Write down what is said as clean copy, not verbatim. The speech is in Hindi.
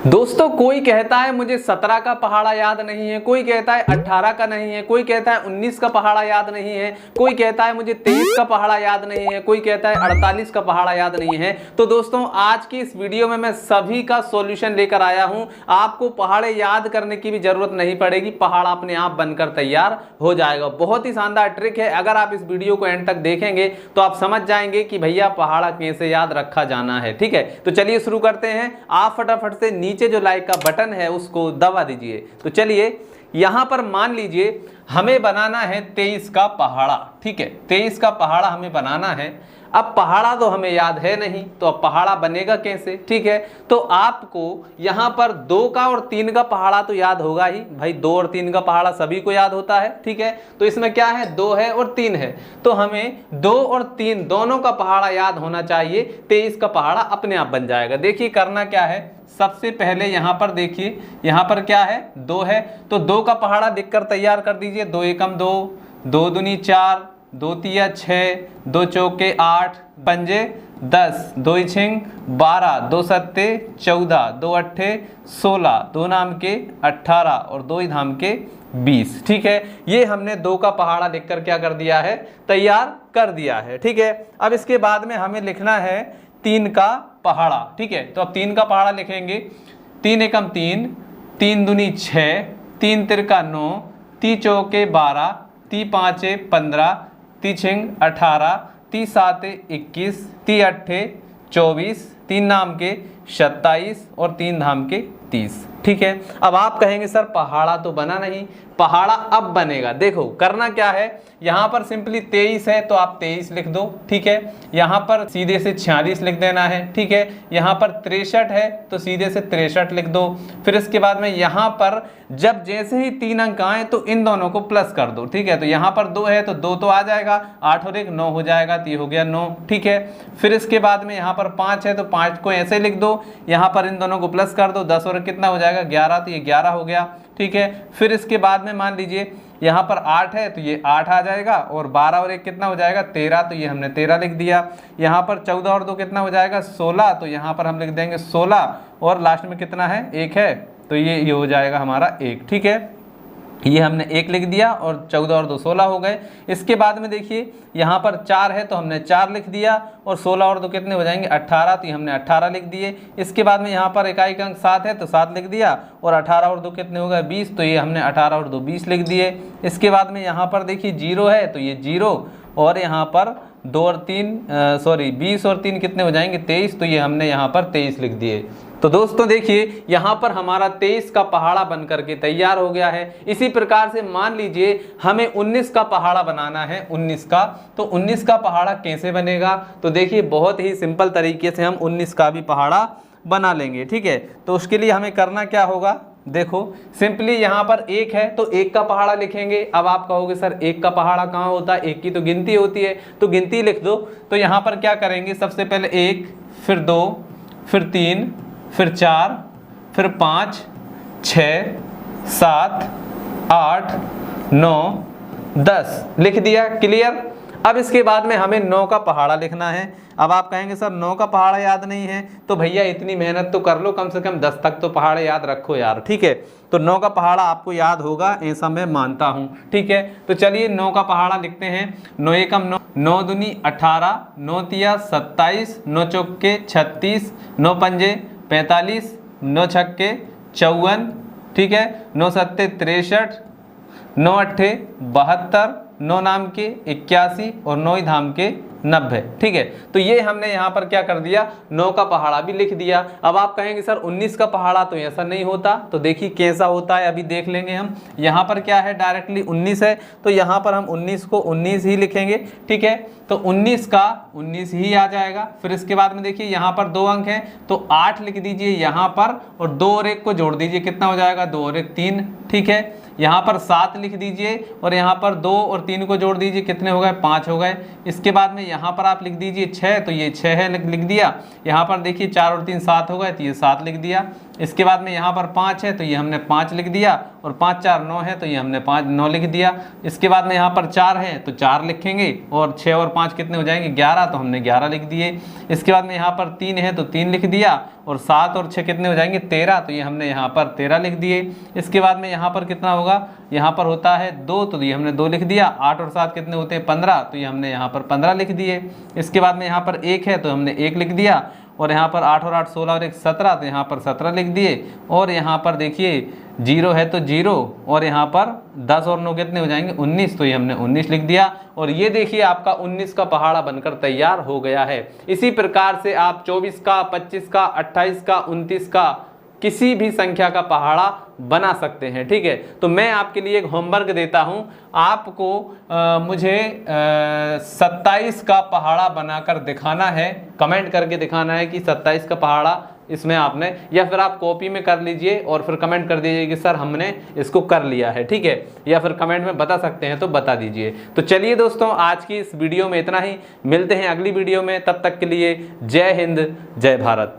दोस्तों कोई कहता है मुझे 17 का पहाड़ा याद नहीं है, कोई कहता है 18 का नहीं है, कोई कहता है 19 का पहाड़ा याद नहीं है, कोई कहता है मुझे 23 का पहाड़ा याद नहीं है, कोई कहता है 48 का पहाड़ा याद नहीं है। तो दोस्तों आज की इस वीडियो में मैं सभी का सॉल्यूशन लेकर आया हूं। आपको पहाड़े याद करने की भी जरूरत नहीं पड़ेगी, पहाड़ा अपने आप बनकर तैयार हो जाएगा। बहुत ही शानदार ट्रिक है। अगर आप इस वीडियो को एंड तक देखेंगे तो आप समझ जाएंगे कि भैया पहाड़ा कैसे याद रखा जाना है। ठीक है, तो चलिए शुरू करते हैं। आप फटाफट से नीचे जो लाइक का बटन है उसको दबा दीजिए। तो चलिए यहां पर मान लीजिए हमें बनाना है 23 का पहाड़ा। ठीक है, 23 का पहाड़ा हमें बनाना है। अब पहाड़ा तो हमें याद है नहीं, तो अब पहाड़ा बनेगा कैसे? ठीक है, तो आपको यहां पर 2 का और 3 का पहाड़ा तो याद होगा ही भाई। 2 और 3 का पहाड़ा सभी को याद होता है। ठीक है, तो इसमें क्या है, 2 है और 3 है, तो हमें 2 और 3 दोनों का पहाड़ा याद होना चाहिए। 23 का पहाड़ा अपने आप बन जाएगा। देखिए करना क्या है, सबसे पहले यहां पर देखिए, यहां पर क्या है, 2 है, तो 2 का पहाड़ा लिखकर तैयार कर दीजिए। 2 एकम 2, 2 दूनी 4, 2 तिया 6, 2 चौके 8, पंजे 10, 2 छिंग 12, 2 सत्ते 14, 2 अट्ठे 16, 2 नाम के 18 और 2 धाम के 20। ठीक है, ये हमने 2 का पहाड़ा लिखकर क्या कर दिया है, तैयार कर दिया है। ठीक है, अब इसके बाद में हमें लिखना है 3 का पहाड़ा। ठीक है, तो अब 3 का पहाड़ा लिखेंगे। 3 एकम 3, 3 दूनी 6, 3 तिरका 9, 3 चौके 12, 3 पाँचे 15, 3 छिंग 18, 3 साते 21, 3 अट्ठे 24, 3 नाम के 27 और 3 धाम के 30। ठीक है, अब आप कहेंगे सर पहाड़ा तो बना नहीं, पहाड़ा अब बनेगा। देखो करना क्या है, यहां पर सिंपली 23 है तो आप 23 लिख दो। ठीक है, यहां पर सीधे से 46 लिख देना है। ठीक है, यहां पर 63 है तो सीधे से 63 लिख दो। फिर इसके बाद में यहां पर जब जैसे ही 3 अंक आए तो इन दोनों को प्लस कर दो। ठीक है, तो यहां पर 2 है तो 2 तो आ जाएगा, 8 और 1 9 हो जाएगा, तो ये हो गया 9। ठीक है, फिर इसके बाद में यहां पर 5 है तो 5 को ऐसे लिख दो, यहां पर इन दोनों को प्लस कर दो, 10 और कितना हो जाएगा 11, तो ये 11 हो गया। ठीक है, फिर इसके बाद में मान लीजिए यहाँ पर 8 है तो ये 8 आ जाएगा, और 12 और 1 कितना हो जाएगा 13, तो ये हमने 13 लिख दिया। यहाँ पर 14 और 2 कितना हो जाएगा 16, तो यहाँ पर हम लिख देंगे 16, और लास्ट में कितना है 1 है, तो ये हो जाएगा हमारा 1। ठीक है, ये हमने 1 लिख दिया, और 14 और 2 16 हो गए। इसके बाद में देखिए यहाँ पर 4 है तो हमने 4 लिख दिया, और 16 और 2 कितने हो जाएंगे 18, तो ये हमने 18 लिख दिए। इसके बाद में यहाँ पर इकाई का अंक 7 है तो 7 लिख दिया, और 18 और 2 कितने हो गए 20, तो ये हमने 18 और 2 20 लिख दिए। इसके बाद में यहाँ पर देखिए 0 है तो ये 0, और यहाँ पर 2 और 3 20 और 3 कितने हो जाएंगे 23, तो ये हमने यहाँ पर 23 लिख दिए। तो दोस्तों देखिए यहाँ पर हमारा 23 का पहाड़ा बन करके तैयार हो गया है। इसी प्रकार से मान लीजिए हमें 19 का पहाड़ा बनाना है, 19 का, तो 19 का पहाड़ा कैसे बनेगा? तो देखिए बहुत ही सिंपल तरीके से हम 19 का भी पहाड़ा बना लेंगे। ठीक है, तो उसके लिए हमें करना क्या होगा, देखो सिंपली यहाँ पर 1 है तो 1 का पहाड़ा लिखेंगे। अब आप कहोगे सर 1 का पहाड़ा कहाँ होता है, 1 की तो गिनती होती है, तो गिनती लिख दो। तो यहाँ पर क्या करेंगे, सबसे पहले 1, फिर 2, फिर 3, फिर 4, फिर 5, 6, 7, 8, 9, 10 लिख दिया। क्लियर। अब इसके बाद में हमें 9 का पहाड़ा लिखना है। अब आप कहेंगे सर 9 का पहाड़ा याद नहीं है, तो भैया इतनी मेहनत तो कर लो, कम से कम 10 तक तो पहाड़े याद रखो यार। ठीक है, तो 9 का पहाड़ा आपको याद होगा, ऐसा मैं मानता हूं। ठीक है, तो चलिए 9 का पहाड़ा लिखते हैं। 9 एकम 9, 9 दूनी 18, 9 तिया 27, 9 चौके 36, 9 पंजे 45, 9 छक्के 54। ठीक है, 9 सत्ते 63, 9 अट्ठे 72, 9 नाम के 81 और 9 धाम के 90। ठीक है, तो ये हमने यहाँ पर क्या कर दिया, 9 का पहाड़ा भी लिख दिया। अब आप कहेंगे सर 19 का पहाड़ा तो ऐसा नहीं होता, तो देखिए कैसा होता है अभी देख लेंगे हम। यहाँ पर क्या है, डायरेक्टली 19 है तो यहाँ पर हम 19 को 19 ही लिखेंगे। ठीक है, तो 19 का 19 ही आ जाएगा। फिर इसके बाद में देखिए यहाँ पर 2 अंक हैं तो 8 लिख दीजिए यहाँ पर, और 2 और 1 को जोड़ दीजिए, कितना हो जाएगा 2 और 1 3। ठीक है, यहाँ पर 7 लिख दीजिए, और यहाँ पर 2 और 3 को जोड़ दीजिए, कितने हो गए 5 हो गए। इसके बाद में यहाँ पर आप लिख दीजिए 6, तो ये 6 है लिख दिया। यहाँ पर देखिए 4 और 3 7 हो गए, तो ये 7 लिख दिया। इसके बाद में यहाँ पर 5 है तो ये हमने 5 लिख दिया, और 5 4 9 है तो ये हमने 9 लिख दिया। इसके बाद में यहाँ पर 4 है तो 4 लिखेंगे, और 6 और 5 कितने हो जाएंगे 11, तो हमने 11 लिख दिए। इसके बाद में यहाँ पर 3 है तो 3 लिख दिया, और 7 और 6 कितने हो जाएंगे 13, तो ये हमने यहाँ पर 13 लिख दिए। इसके बाद में यहाँ पर कितना होगा, यहाँ पर होता है 2 तो ये हमने 2 लिख दिया। 8 और 7 कितने होते हैं 15, तो ये हमने यहाँ पर 15 लिख दिए। इसके बाद में यहाँ पर 1 है तो हमने 1 लिख दिया, और यहाँ पर 8 और 8 16 और 1 17, तो यहाँ पर 17 लिख दिए। और यहाँ पर देखिए 0 है तो 0, और यहाँ पर 10 और 9 कितने हो जाएंगे 19, तो ये हमने 19 लिख दिया। और ये देखिए आपका 19 का पहाड़ा बनकर तैयार हो गया है। इसी प्रकार से आप 24 का, 25 का, 28 का, 29 का, किसी भी संख्या का पहाड़ा बना सकते हैं। ठीक है, तो मैं आपके लिए एक होमवर्क देता हूं, आपको मुझे 27 का पहाड़ा बनाकर दिखाना है, कमेंट करके दिखाना है कि 27 का पहाड़ा इसमें आपने, या फिर आप कॉपी में कर लीजिए और फिर कमेंट कर दीजिए कि सर हमने इसको कर लिया है। ठीक है, या फिर कमेंट में बता सकते हैं तो बता दीजिए। तो चलिए दोस्तों, आज की इस वीडियो में इतना ही, मिलते हैं अगली वीडियो में, तब तक के लिए जय हिंद, जय भारत।